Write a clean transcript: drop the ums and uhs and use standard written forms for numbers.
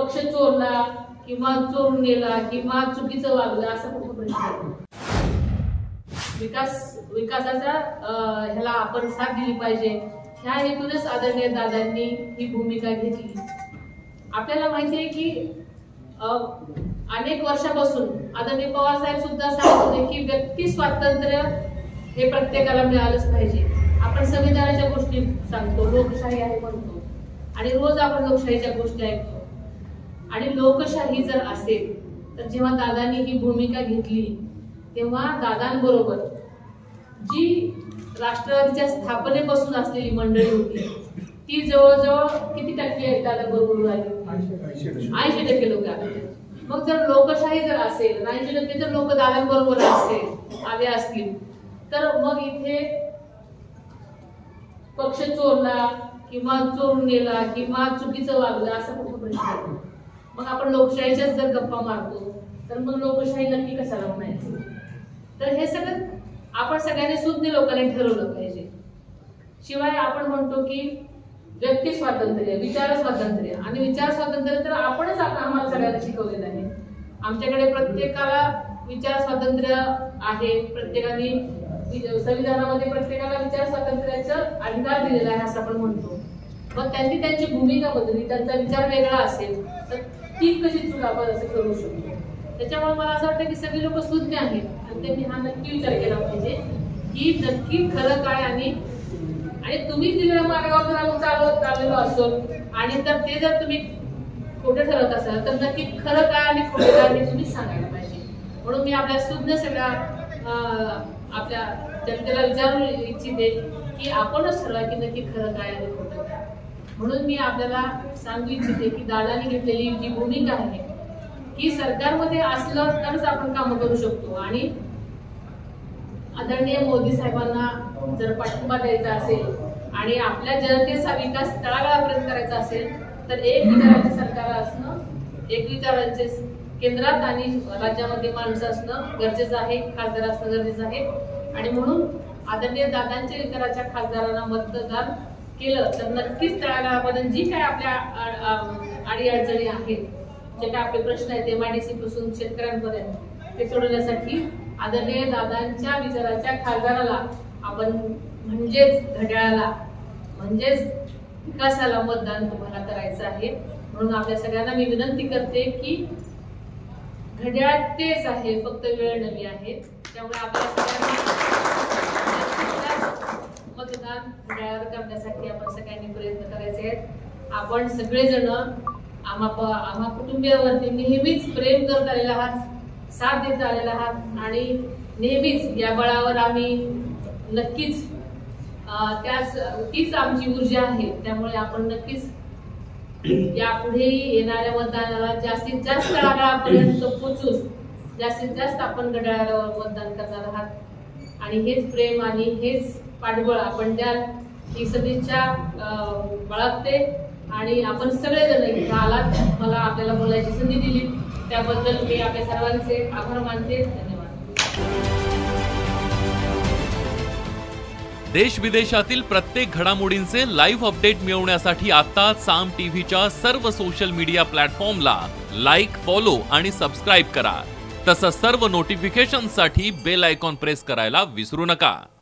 पक्ष चोरला किंवा चोरून नेला किंवा चुकीचं वागलं असा कुठला प्रश्न नाही। विकासाचा ह्याला आपण साथ दिली पाहिजे, ह्या हेतूनच आदरणीय दादांनी ही भूमिका घेतली। आपल्याला माहिती आहे की अनेक वर्षापासून आदरणीय पवार साहेब सुद्धा सांगत होते की व्यक्ती स्वातंत्र्य हे प्रत्येकाला मिळालंच पाहिजे। आपण संविधानाच्या गोष्टी सांगतो, लोकशाही आहे म्हणतो आणि रोज आपण लोकशाहीच्या गोष्टी ऐकतो। आणि लोकशाही जर असेल तर जेव्हा दादांनी ही भूमिका घेतली तेव्हा दादांबरोबर जी राष्ट्रवादीच्या स्थापनेपासून असलेली मंडळी होती ती जवळजवळ किती टक्के आहेत दादा बरोबर आली? 80% लोक आले। मग जर लोकशाही जर असेल 80% जर लोक दादांबरोबर आले असतील तर मग इथे पक्ष चोरला किंवा चोरून नेला किंवा चुकीचं वागलं असा कुठला प्रश्न नाही। मग आपण लोकशाहीच्याच जर गप्पा मारतो तर मग लोकशाही नक्की कशाला म्हणायचं? तर हे सगळं आपण सगळ्यांनी सुज्ञ लोकांनी ठरवलं पाहिजे। शिवाय आपण म्हणतो की व्यक्ती स्वातंत्र्य, विचार स्वातंत्र्य आणि विचार स्वातंत्र्य तर आपणच आम्हाला सगळ्यांना शिकवलेलं आहे। आमच्याकडे प्रत्येकाला विचार स्वातंत्र्य आहे, प्रत्येकाने संविधानामध्ये प्रत्येकाला विचार स्वातंत्र्याचा अधिकार दिलेला आहे असं आपण म्हणतो। मग त्यांनी त्यांची भूमिका बदलली, त्यांचा विचार वेगळा असेल तर ती कशी चूक आपण असं करू शकतो? त्याच्यामुळे मला असं वाटतं की सगळे लोक सुज्ञ आहेत आणि त्यांनी हा नक्की विचार केला पाहिजे की नक्की खरं काय आणि तुम्ही दिलेल्या मार्गावर जर आम्ही चाललेलो असतो आणि तर ते जर तुम्ही खोटे ठरत असाल तर नक्की खरं काय आणि खोटे काय हे तुम्ही सांगायला पाहिजे। म्हणून मी आपल्या सुज्ञ सगळ्या आपल्या जनतेला विचारू इच्छिते की आपणच ठरवा की नक्की खरं काय आणि खोटं काय। म्हणून मी आपल्याला सांगू इच्छिते की दादांनी घेतलेली जी भूमिका आहे ही सरकारमध्ये असलं तरच आपण कामं करू शकतो आणि आदरणीय मोदी साहेबांना जर पाठिंबा द्यायचा असेल आणि आपल्या जनतेचा विकास तळागाळापर्यंत करायचा असेल तर एक विचारांचे सरकार असणं, एक विचारांचे केंद्रात आणि राज्यामध्ये माणसं असणं गरजेचं आहे, खासदार असणं गरजेचं आहे। आणि म्हणून आदरणीय दादांच्या विचाराच्या खासदारांना मतदान केलं तर नक्कीच तळागाळापर्यंत जी काय आपल्या अडीअडचणी आहेत, जे काय आपले प्रश्न आहेत MIDC पासून शेतकऱ्यांपर्यंत ते सोडवण्यासाठी आदरणीय दादांच्या विचाराच्या खासदाराला आपण म्हणजेच घड्याळाला म्हणजेच विकासाला मतदान तुम्हाला करायचं आहे। म्हणून आपल्या सगळ्यांना मी विनंती करते की घड्याळ तेच आहे, फक्त वेळ नवी आहे। त्यामुळे आपल्या सगळ्यांना मतदान घड्याळावर करण्यासाठी आपण सगळ्यांनी प्रयत्न करायचे आहेत। आपण सगळेजण आम्हा कुटुंबियावरती नेहमीच प्रेम करत आलेला आहात, साथ देत आलेला आहात आणि नेहमीच या बळावर आम्ही नक्कीच तीच आमची ऊर्जा आहे। त्यामुळे आपण नक्कीच यापुढेही येणाऱ्या मतदानाला जास्तीत जास्त तळागाळापर्यंत पोहोचून जास्तीत जास्त आपण घड्याळावर मतदान करणार आहात आणि हेच प्रेम आणि हेच पाठबळ आपण द्याल ही सदिच्छा बाळगते। आणि आपण सगळेजण इथं आलात, मला आपल्याला बोलायची संधी दिली त्याबद्दल मी आपल्या सर्वांचे आभार मानते। धन्यवाद। देश विदेशातील प्रत्येक घडामोडींचे लाईव्ह अपडेट मिळवण्यासाठी आता साम टीव्हीच्या सर्व सोशल मीडिया प्लॅटफॉर्मला लाईक, फॉलो आणि सबस्क्राईब करा। तसंच सर्व नोटिफिकेशनसाठी बेल आयकॉन प्रेस करायला विसरू नका।